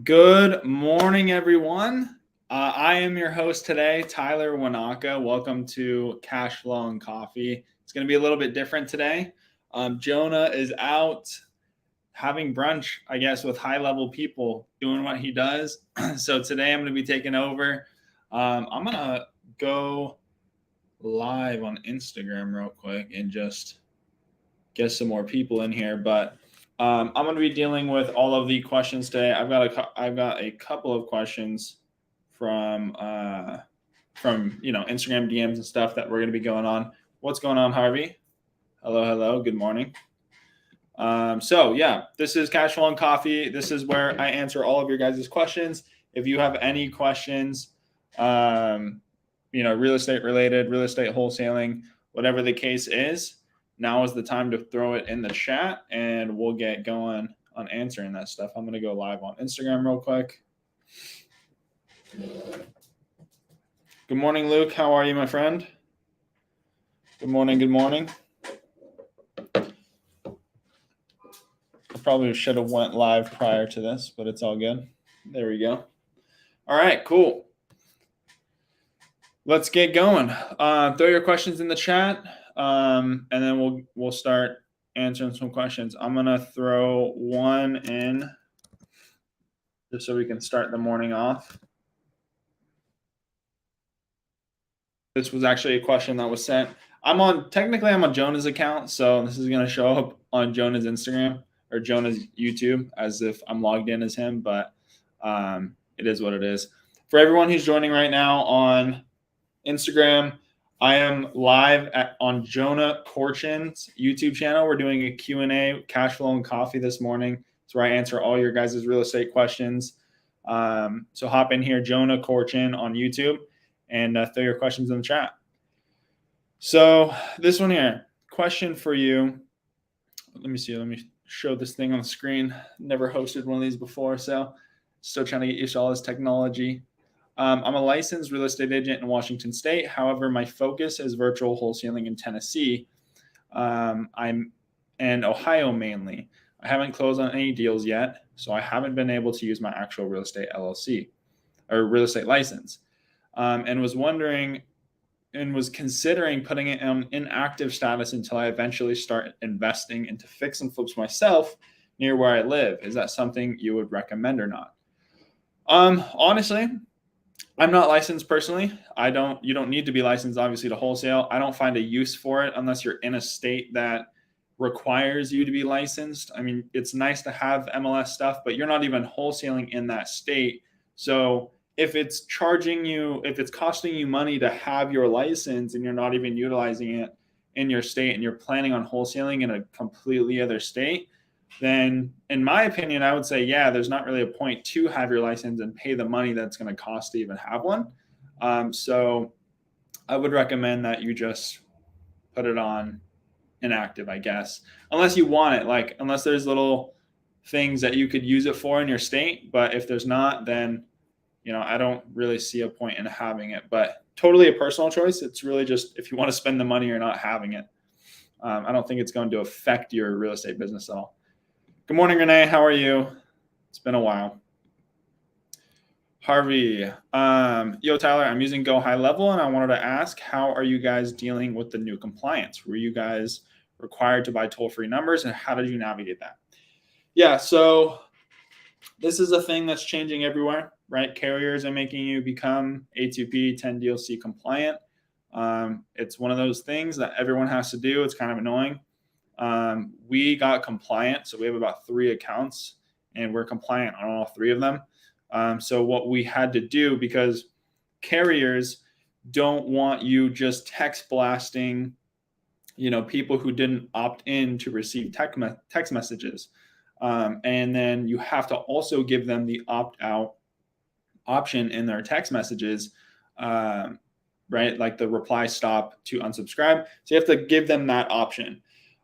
Good morning, everyone. I am your host today, Tyler Wanaka. Welcome to Cashflow and Coffee. It's going to be a little bit different today. Jonah is out having brunch, I guess, with high-level people doing what he does. So today I'm going to be taking over. I'm going to go live on Instagram real quick and just get some more people in here. But I'm going to be dealing with all of the questions today. I've got a couple of questions from Instagram DMs and stuff that we're going to be going on. What's going on, Harvey? Hello. Good morning. This is Cashflow and Coffee. This is where I answer all of your guys' questions. If you have any questions, real estate related, real estate wholesaling, whatever the case is, now is the time to throw it in the chat and we'll get going on answering that stuff. I'm going to go live on Instagram real quick. Good morning, Luke. How are you, my friend? Good morning. I probably should have went live prior to this, but it's all good. There we go. All right, cool. Let's get going. Throw your questions in the chat. And then we'll start answering some questions. I'm going to throw one in just so we can start the morning off. This was actually a question that was sent. I'm on Jonah's account, so this is going to show up on Jonah's Instagram or Jonah's YouTube as if I'm logged in as him, but it is what it is. For everyone who's joining right now on Instagram, I am live on Jonah Corchin's YouTube channel. We're doing a Q&A, Cashflow and Coffee this morning. It's where I answer all your guys' real estate questions. So hop in here, Jonah Corchin on YouTube, and throw your questions in the chat. So this one here, question for you. Let me see. Let me show this thing on the screen. Never hosted one of these before, so still trying to get used to all this technology. I'm a licensed real estate agent in Washington State. However, my focus is virtual wholesaling in Tennessee. I'm in Ohio mainly. I haven't closed on any deals yet, so I haven't been able to use my actual real estate LLC or real estate license. And was wondering and was considering putting it on inactive status until I eventually start investing into fix and flips myself near where I live. Is that something you would recommend or not? Honestly, I'm not licensed personally. You don't need to be licensed, obviously, to wholesale. I don't find a use for it unless you're in a state that requires you to be licensed. I mean, it's nice to have MLS stuff, but you're not even wholesaling in that state. So if it's costing you money to have your license and you're not even utilizing it in your state and you're planning on wholesaling in a completely other state, then in my opinion, I would say, yeah, there's not really a point to have your license and pay the money that's going to cost to even have one. So I would recommend that you just put it on inactive, I guess, unless you want it, unless there's little things that you could use it for in your state. But if there's not, then, I don't really see a point in having it, but totally a personal choice. It's really just if you want to spend the money or not having it. I don't think it's going to affect your real estate business at all. Good morning, Renee. How are you? It's been a while. Harvey, yo, Tyler, I'm using Go High Level, and I wanted to ask, how are you guys dealing with the new compliance? Were you guys required to buy toll-free numbers, and how did you navigate that? Yeah, so this is a thing that's changing everywhere, right? Carriers are making you become A2P 10DLC compliant. It's one of those things that everyone has to do. It's kind of annoying. We got compliant. So we have about 3 accounts and we're compliant on all 3 of them. So what we had to do, because carriers don't want you just text blasting, people who didn't opt in to receive text messages. And then you have to also give them the opt out option in their text messages, right? Like the reply stop to unsubscribe. So you have to give them that option.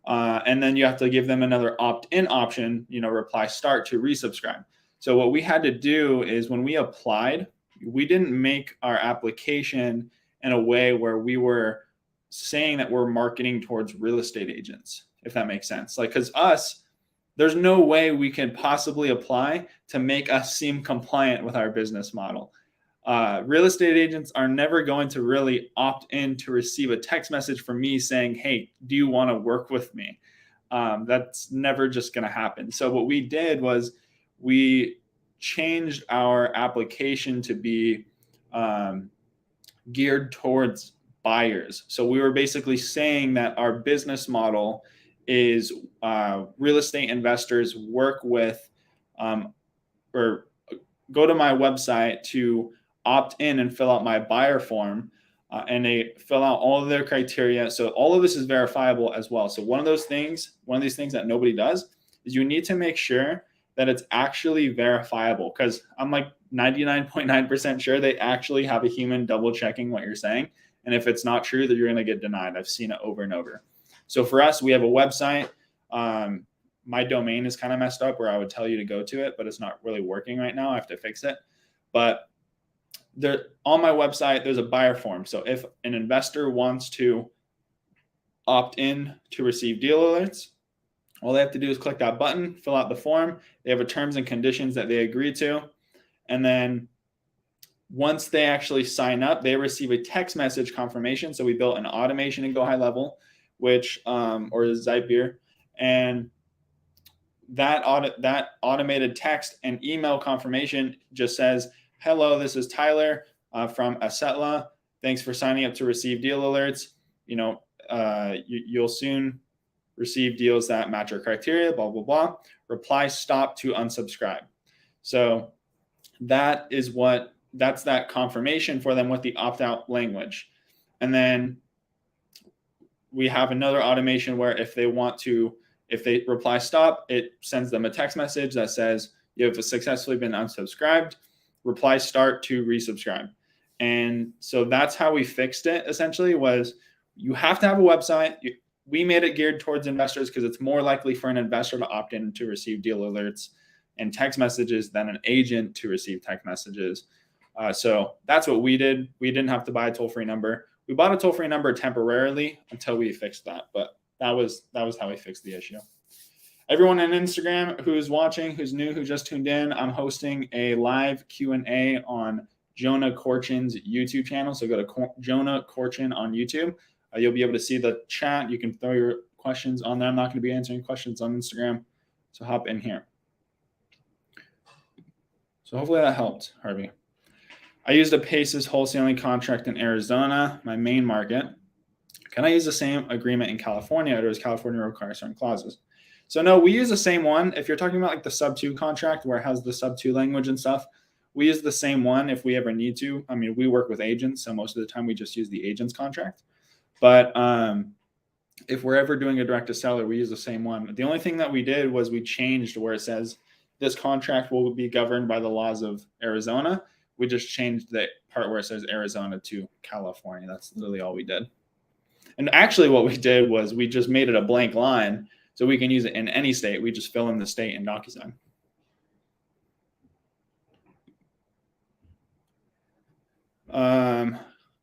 And then you have to give them another opt-in option, reply start to resubscribe. So what we had to do is when we applied, we didn't make our application in a way where we were saying that we're marketing towards real estate agents, if that makes sense. Because us, there's no way we can possibly apply to make us seem compliant with our business model. Real estate agents are never going to really opt in to receive a text message from me saying, hey, do you want to work with me? That's never just going to happen. So what we did was we changed our application to be geared towards buyers. So we were basically saying that our business model is real estate investors work with or go to my website to opt in and fill out my buyer form, and they fill out all of their criteria. So all of this is verifiable as well. So one of these things that nobody does is you need to make sure that it's actually verifiable, because I'm like 99.9% sure they actually have a human double checking what you're saying. And if it's not true, then you're going to get denied. I've seen it over and over. So for us, we have a website. My domain is kind of messed up where I would tell you to go to it, but it's not really working right now. I have to fix it. But there, on my website, there's a buyer form. So if an investor wants to opt in to receive deal alerts, all they have to do is click that button, fill out the form. They have a terms and conditions that they agree to. And then once they actually sign up, they receive a text message confirmation. So we built an automation in Go High Level, which or Zapier, and that automated text and email confirmation just says, "Hello, this is Tyler from Asetla. Thanks for signing up to receive deal alerts. You'll soon receive deals that match your criteria. Blah blah blah. Reply stop to unsubscribe." So that's that confirmation for them with the opt-out language. And then we have another automation where if they reply stop, it sends them a text message that says you have successfully been unsubscribed. Reply start to resubscribe. And so that's how we fixed it. Essentially, was you have to have a website. We made it geared towards investors because it's more likely for an investor to opt in to receive deal alerts and text messages than an agent to receive text messages. So that's what we did. We didn't have to buy a toll-free number. We bought a toll-free number temporarily until we fixed that, but that was how we fixed the issue. Everyone on Instagram who's watching, who's new, who just tuned in, I'm hosting a live Q&A on Jonah Corchin's YouTube channel. So go to Jonah Corchin on YouTube. You'll be able to see the chat. You can throw your questions on there. I'm not going to be answering questions on Instagram, so hop in here. So hopefully that helped, Harvey. I used a PACES wholesaling contract in Arizona, my main market. Can I use the same agreement in California, or does California require certain clauses? So no, we use the same one. If you're talking about like the sub 2 contract where it has the sub 2 language and stuff, we use the same one if we ever need to. I mean, we work with agents, so most of the time we just use the agent's contract. But if we're ever doing a direct to seller, we use the same one. The only thing that we did was we changed where it says this contract will be governed by the laws of Arizona. We just changed the part where it says Arizona to California. That's literally all we did. And actually what we did was we just made it a blank line so we can use it in any state. We just fill in the state in DocuSign.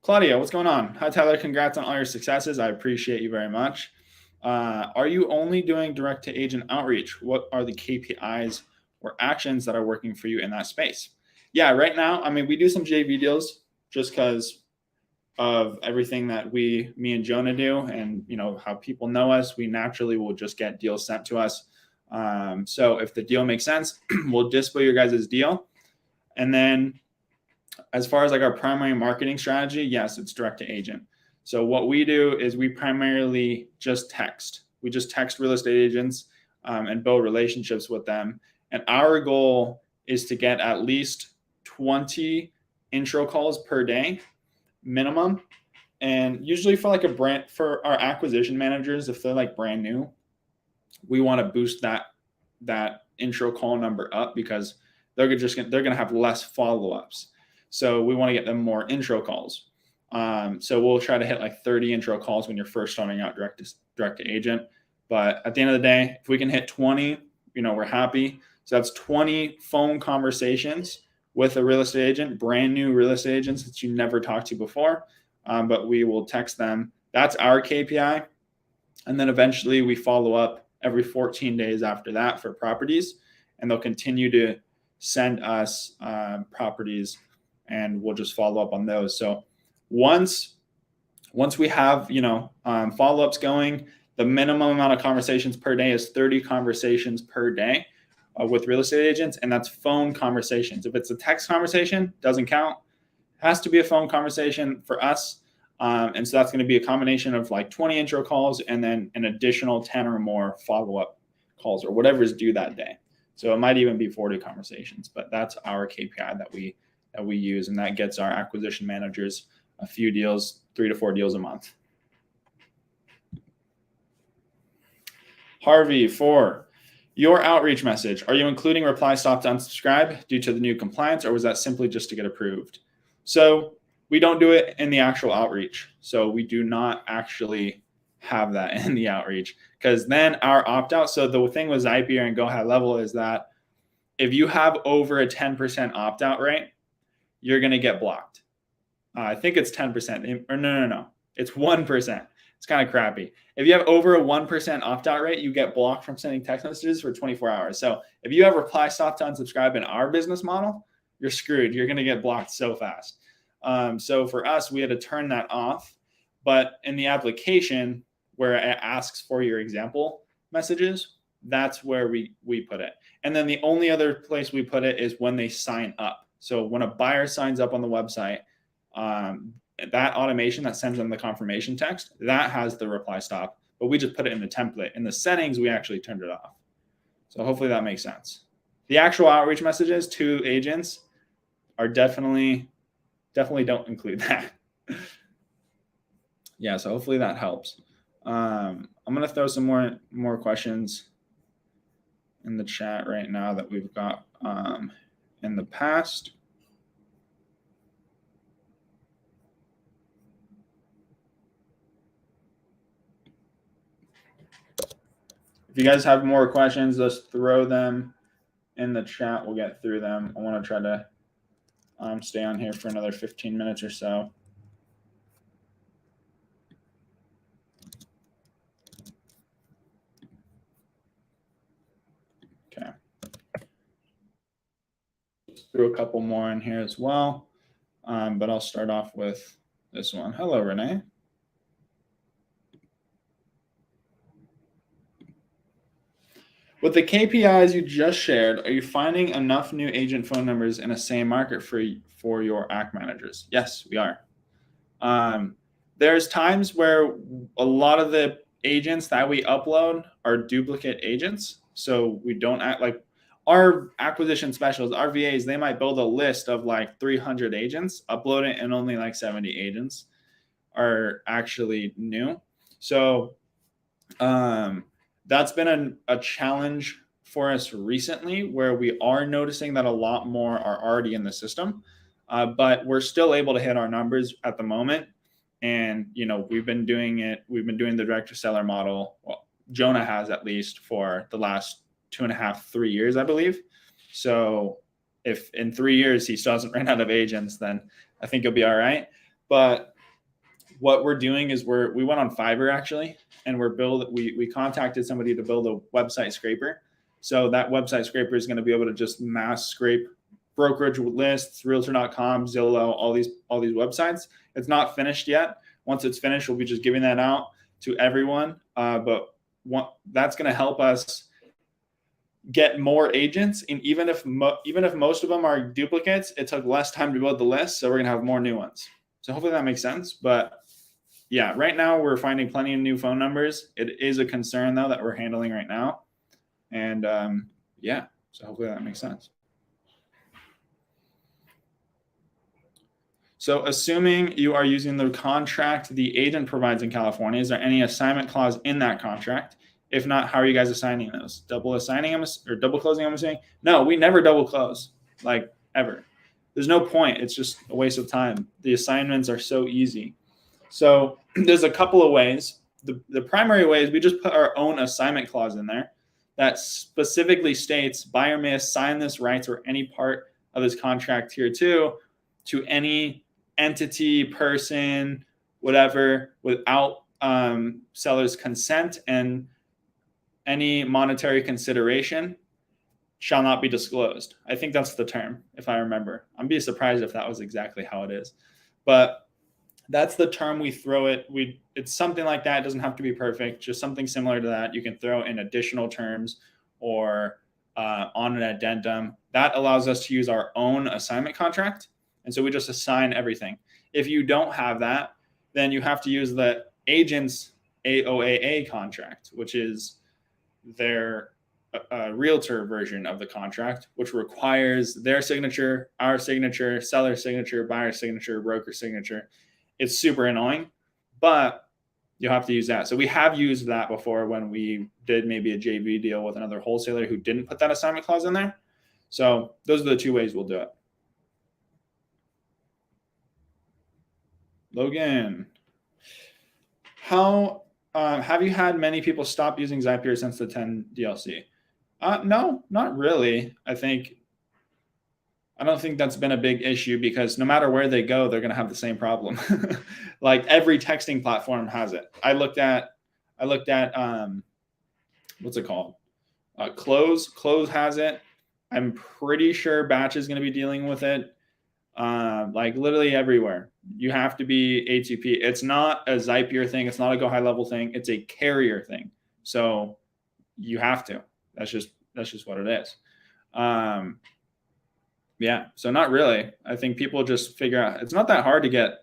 Claudia, what's going on? Hi, Tyler. Congrats on all your successes. I appreciate you very much. Are you only doing direct to agent outreach? What are the KPIs or actions that are working for you in that space? Yeah, right now, I mean, we do some JV deals just because of everything that me and Jonah do, and how people know us. We naturally will just get deals sent to us. So if the deal makes sense, we'll display your guys' deal. And then as far as like our primary marketing strategy, yes, it's direct to agent. So what we do is we primarily just text. We just text real estate agents and build relationships with them. And our goal is to get at least 20 intro calls per day minimum. And usually for like for our acquisition managers, if they're like brand new, we want to boost that intro call number up because they're going to have less follow-ups. So we want to get them more intro calls. So we'll try to hit like 30 intro calls when you're first starting out direct to agent. But at the end of the day, if we can hit 20, we're happy. So that's 20 phone conversations with a real estate agent, brand new real estate agents that you never talked to before. But we will text them. That's our KPI. And then eventually we follow up every 14 days after that for properties, and they'll continue to send us properties, and we'll just follow up on those. So once we have follow-ups going, the minimum amount of conversations per day is 30 conversations per day with real estate agents, and that's phone conversations. If it's a text conversation, doesn't count. It has to be a phone conversation for us. And so that's going to be a combination of like 20 intro calls and then an additional 10 or more follow-up calls or whatever is due that day. So it might even be 40 conversations, but that's our KPI that we use, and that gets our acquisition managers a few deals, 3 to 4 deals a month. Harvey, for your outreach message, are you including reply stop to unsubscribe due to the new compliance, or was that simply just to get approved? So we don't do it in the actual outreach. So we do not actually have that in the outreach, because then our opt-out. So the thing with Zapier and Go High Level is that if you have over a 10% opt-out rate, you're going to get blocked. I think it's 10%. Or no. It's 1%. It's kind of crappy. If you have over a 1% opt-out rate, you get blocked from sending text messages for 24 hours. So if you have reply stop to unsubscribe in our business model, you're screwed. You're going to get blocked so fast. So for us, we had to turn that off. But in the application where it asks for your example messages, that's where we put it. And then the only other place we put it is when they sign up. So when a buyer signs up on the website, that automation that sends them the confirmation text, that has the reply stop, but we just put it in the template. In the settings, we actually turned it off. So hopefully that makes sense. The actual outreach messages to agents are definitely don't include that. Yeah, so hopefully that helps. I'm going to throw some more questions in the chat right now that we've got in the past. If you guys have more questions, just throw them in the chat. We'll get through them. I want to try to stay on here for another 15 minutes or so. Okay. Just threw a couple more in here as well, but I'll start off with this one. Hello, Renee. With the KPIs you just shared, are you finding enough new agent phone numbers in a same market for your AC managers? Yes, we are. There's times where a lot of the agents that we upload are duplicate agents. So we don't act like our acquisition specialists, our VAs, they might build a list of like 300 agents, upload it, and only like 70 agents are actually new. So that's been a challenge for us recently, where we are noticing that a lot more are already in the system, but we're still able to hit our numbers at the moment. And, we've been doing the direct to seller model. Well, Jonah has, at least for the last 2.5, 3 years, I believe. So if in 3 years he still hasn't ran out of agents, then I think he'll be all right. But what we're doing is we went on Fiverr actually, and we contacted somebody to build a website scraper. So that website scraper is going to be able to just mass scrape brokerage lists, realtor.com, Zillow, all these websites. It's not finished yet. Once it's finished, we'll be just giving that out to everyone. But that's going to help us get more agents. And even if most of them are duplicates, it took less time to build the list. So we're going to have more new ones. So hopefully that makes sense. But yeah, right now we're finding plenty of new phone numbers. It is a concern though that we're handling right now. And yeah, so hopefully that makes sense. So assuming you are using the contract the agent provides in California, is there any assignment clause in that contract? If not, how are you guys assigning those? Double assigning them or double closing, I'm saying? No, we never double close, like ever. There's no point. It's just a waste of time. The assignments are so easy. So there's a couple of ways. The primary way is we just put our own assignment clause in there that specifically states buyer may assign this rights or any part of this contract here too to any entity, person, whatever, without seller's consent. And any monetary consideration shall not be disclosed. I think that's the term, if I remember. I'd be surprised if that was exactly how it is. But that's the term we throw it. It's something like that. It doesn't have to be perfect, just something similar to that. You can throw in additional terms or on an addendum. That allows us to use our own assignment contract. And so we just assign everything. If you don't have that, then you have to use the agent's AOAA contract, which is their realtor version of the contract, which requires their signature, our signature, seller's signature, buyer's signature, broker's signature. It's super annoying, but you have to use that. So we have used that before when we did maybe a JV deal with another wholesaler who didn't put that assignment clause in there. So those are the two ways we'll do it. Logan, how have you had many people stop using Zapier since the 10 DLC? No, not really. I don't think that's been a big issue because no matter where they go, they're going to have the same problem. Like every texting platform has it. I looked at what's it called? Close has it. I'm pretty sure Batch is going to be dealing with it. Like literally everywhere. You have to be ATP. It's not a Zapier thing. It's not a Go High Level thing. It's a carrier thing. So you have to. That's just what it is. Yeah. So not really. I think people just figure out it's not that hard to get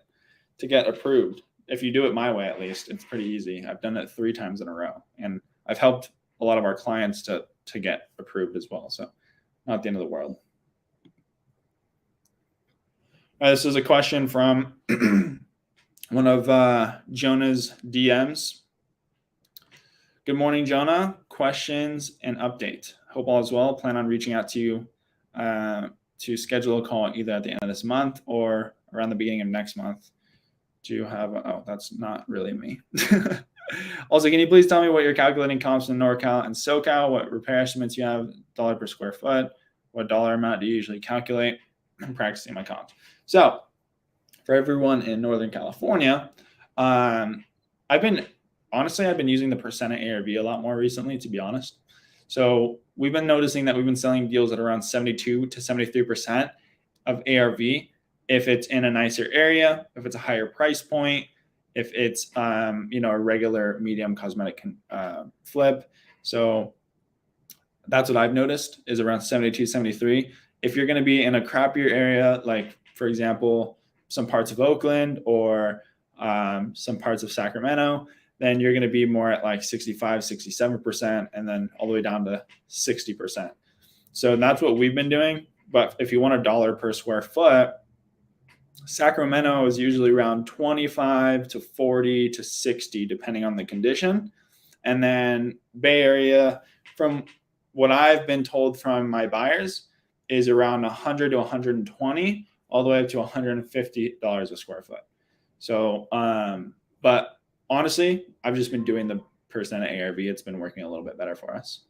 approved. If you do it my way, at least it's pretty easy. I've done it 3 times in a row, and I've helped a lot of our clients to get approved as well. So not the end of the world. This is a question from one of Jonah's DMs. Good morning, Jonah. Questions and update. Hope all is well. Plan on reaching out to you to schedule a call either at the end of this month or around the beginning of next month. Do you have oh, that's not really me. Also, can you please tell me what you're calculating comps in NorCal and SoCal, what repair estimates you have, dollar per square foot, what dollar amount do you usually calculate? I'm practicing my comps. So for everyone in Northern California, I've been using the percent of ARV a lot more recently, to be honest. So we've been noticing that we've been selling deals at around 72 to 73% of ARV. If it's in a nicer area, if it's a higher price point, if it's a regular medium cosmetic flip. So that's what I've noticed is around 72, 73. If you're going to be in a crappier area, like for example, some parts of Oakland or some parts of Sacramento, then you're going to be more at like 65, 67%, and then all the way down to 60%. So that's what we've been doing. But if you want $1 per square foot, Sacramento is usually around 25 to 40 to 60, depending on the condition. And then Bay Area, from what I've been told from my buyers, is around 100 to 120, all the way up to $150 a square foot. So, but honestly, I've just been doing the percent of ARV. It's been working a little bit better for us.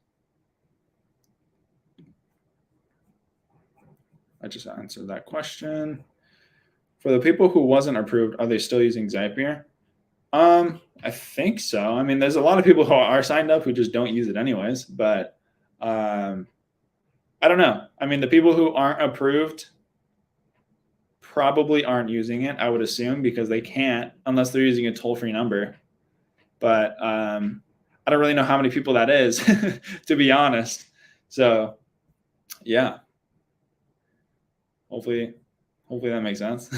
I just answered that question. For the people who wasn't approved, are they still using Zapier? I think so. I mean, there's a lot of people who are signed up who just don't use it anyways, but I don't know. I mean, the people who aren't approved probably aren't using it, I would assume, because they can't unless they're using a toll-free number. But I don't really know how many people that is, to be honest. So, yeah. Hopefully that makes sense.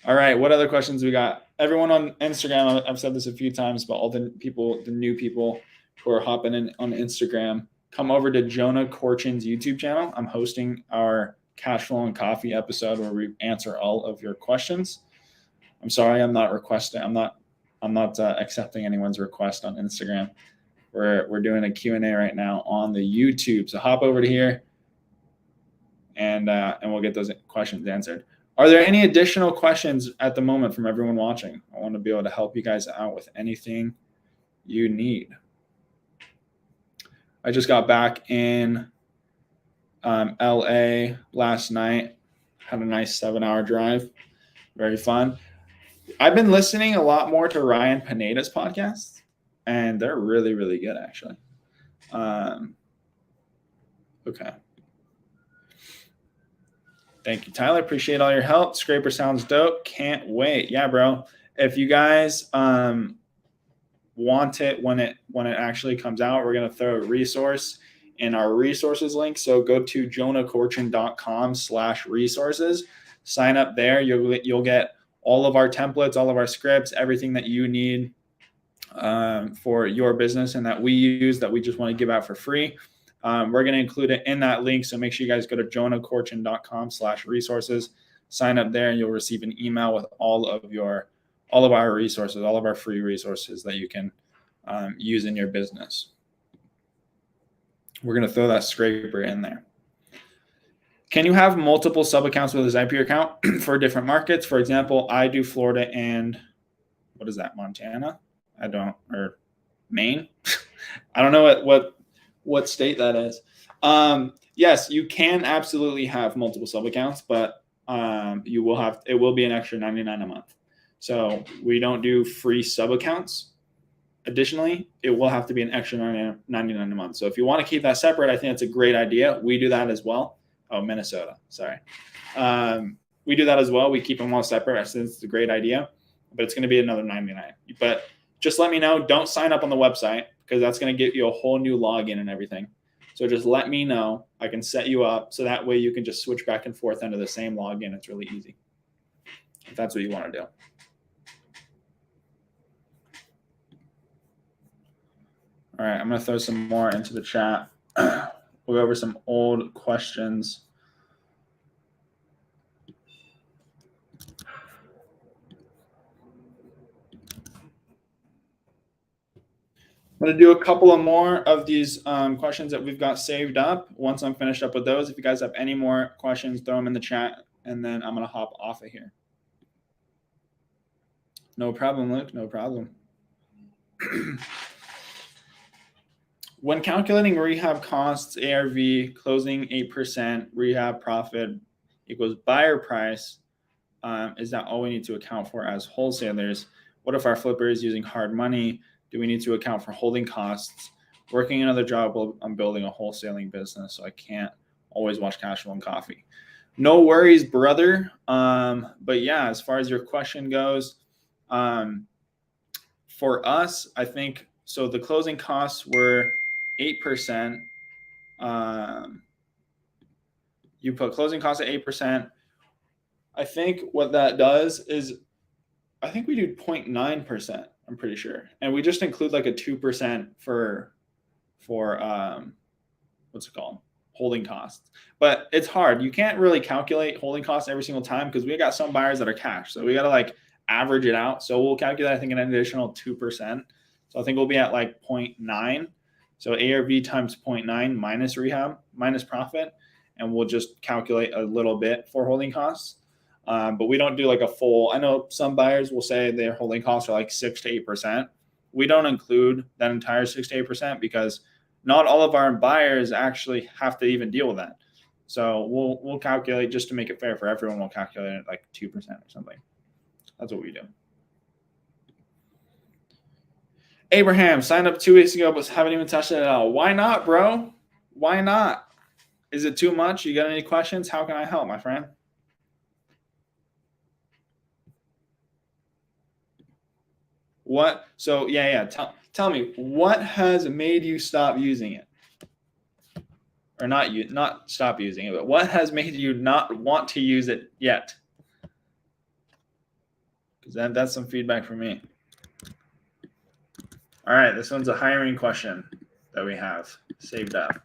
All right. What other questions we got? Everyone on Instagram, I've said this a few times, but all the new people who are hopping in on Instagram, come over to Jonah Corchin's YouTube channel. I'm hosting our Cashflow and Coffee episode where we answer all of your questions. I'm sorry, I'm not accepting anyone's request on Instagram. We're doing a Q&A right now on the YouTube. So hop over to here and we'll get those questions answered. Are there any additional questions at the moment from everyone watching? I want to be able to help you guys out with anything you need. I just got back in LA last night. Had a nice 7-hour drive. Very fun. I've been listening a lot more to Ryan Pineda's podcast. and they're really, really good actually. Okay. Thank you, Tyler. Appreciate all your help. Scraper sounds dope. Can't wait. Yeah, bro. If you guys want it when it actually comes out, we're gonna throw a resource in our resources link. So go to jonahcorchin.com/resources. Sign up there. You'll get all of our templates, all of our scripts, everything that you need for your business and that we use that we just want to give out for free. We're going to include it in that link. So make sure you guys go to jonahcorchin.com/resources, sign up there, and you'll receive an email with all of our resources, all of our free resources that you can use in your business. We're going to throw that scraper in there. Can you have multiple sub accounts with a Zapier account for different markets? For example, I do Florida and what is that, Montana? Or Maine. I don't know what state that is. Yes, you can absolutely have multiple sub accounts, but it will be an extra $99 a month. So we don't do free sub accounts. Additionally, it will have to be an extra $99 a month. So if you want to keep that separate, I think it's a great idea. We do that as well. Oh, Minnesota. Sorry. We do that as well. We keep them all separate. I think it's a great idea, but it's going to be another $99. But just let me know. Don't sign up on the website because that's going to get you a whole new login and everything. So just let me know. I can set you up so that way you can just switch back and forth under the same login. It's really easy if that's what you want to do. All right, I'm going to throw some more into the chat. We'll go over some old questions. I'm going to do a couple of more of these questions that we've got saved up. Once I'm finished up with those, if you guys have any more questions, throw them in the chat, and then I'm going to hop off of here. No problem, Luke. No problem. When calculating rehab costs, ARV, closing 8%, rehab profit equals buyer price, is that all we need to account for as wholesalers? What if our flipper is using hard money? Do we need to account for holding costs? Working another job while I'm building a wholesaling business, so I can't always watch Cashflow and Coffee. No worries, brother. But yeah, as far as your question goes, for us, I think, so the closing costs were 8%. You put closing costs at 8%. I think what that does is, I think we do 0.9%. I'm pretty sure, and we just include like a 2% for what's it called, holding costs. But it's hard. You can't really calculate holding costs every single time because we got some buyers that are cash, so we got to like average it out. So we'll calculate, I think, an additional 2%. So I think we'll be at like 0.9. So ARV times 0.9 minus rehab minus profit, and we'll just calculate a little bit for holding costs. But we don't do like a full, I know some buyers will say their holding costs are like 6 to 8%. We don't include that entire 6 to 8% because not all of our buyers actually have to even deal with that. So we'll calculate, just to make it fair for everyone, we'll calculate it like 2% or something. That's what we do. Abraham signed up 2 weeks ago, but haven't even touched it at all. Why not, bro? Why not? Is it too much? You got any questions? How can I help, my friend? What? So yeah. Tell me, what has made you stop using it? Or not stop using it, but what has made you not want to use it yet? Because that's some feedback from me. All right, this one's a hiring question that we have saved up.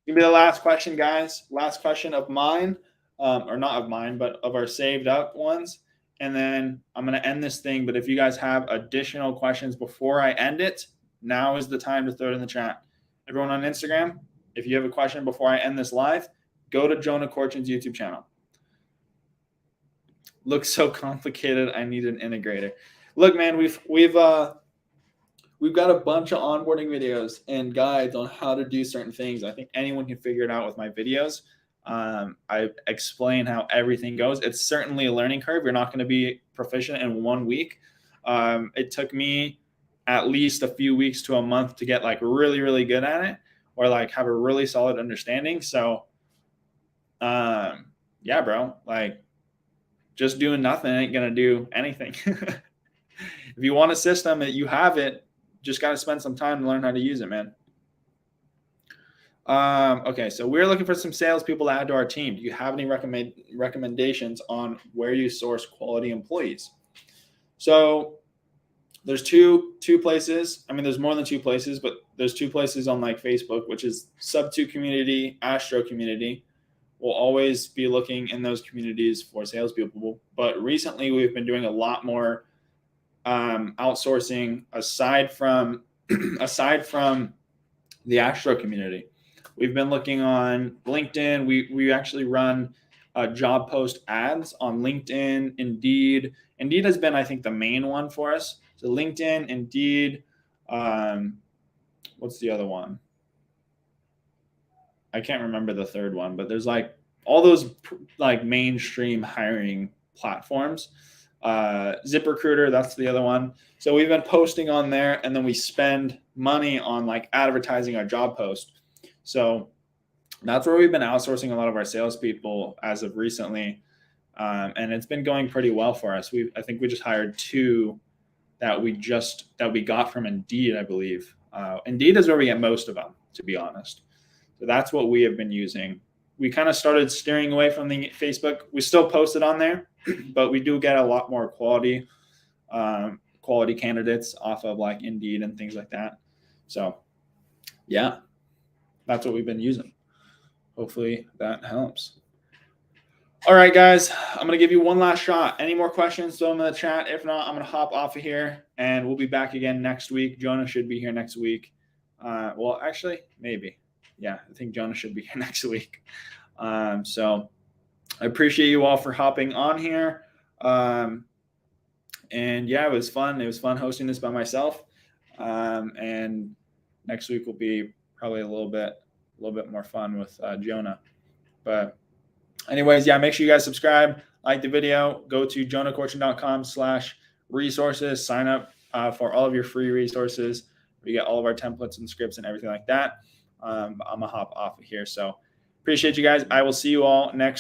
Gonna be the last question, guys. Last question of mine, or not of mine, but of our saved up ones. And then I'm going to end this thing. But if you guys have additional questions before I end it, now is the time to throw it in the chat. Everyone on Instagram, if you have a question before I end this live, go to Jonah Corchin's YouTube channel. Looks so complicated. I need an integrator. Look, man, we've got a bunch of onboarding videos and guides on how to do certain things. I think anyone can figure it out with my videos. I explain how everything goes. It's certainly a learning curve. You're not going to be proficient in 1 week. It took me at least a few weeks to a month to get like really, really good at it, or like have a really solid understanding. So, yeah, bro, like just doing nothing ain't going to do anything. If you want a system that you have it, just got to spend some time to learn how to use it, man. Okay, so we're looking for some salespeople to add to our team. Do you have any recommendations on where you source quality employees? So there's two places. I mean, there's more than two places, but there's two places on like Facebook, which is Sub2 community, Astro community. We'll always be looking in those communities for salespeople. But recently, we've been doing a lot more outsourcing aside from the Astro community. We've been looking on LinkedIn. We actually run job post ads on LinkedIn, Indeed. Indeed has been, I think, the main one for us. So LinkedIn, Indeed. What's the other one? I can't remember the third one, but there's like all those like mainstream hiring platforms. ZipRecruiter, that's the other one. So we've been posting on there, and then we spend money on like advertising our job post. So that's where we've been outsourcing a lot of our salespeople as of recently, and it's been going pretty well for us. I think we just hired two that we got from Indeed, I believe. Indeed is where we get most of them, to be honest. So that's what we have been using. We kind of started steering away from the Facebook. We still post it on there, but we do get a lot more quality candidates off of like Indeed and things like that. So yeah, that's what we've been using. Hopefully that helps. All right, guys, I'm going to give you one last shot. Any more questions, throw them in the chat. If not, I'm going to hop off of here, and we'll be back again next week. Jonah should be here next week. Well, actually, maybe. Yeah, I think Jonah should be here next week. So I appreciate you all for hopping on here. And yeah, it was fun. It was fun hosting this by myself. And next week will be probably a little bit more fun with Jonah. But anyways, yeah, make sure you guys subscribe, like the video, go to jonahcorchin.com/resources, sign up for all of your free resources. We get all of our templates and scripts and everything like that. I'm gonna hop off of here. So appreciate you guys. I will see you all next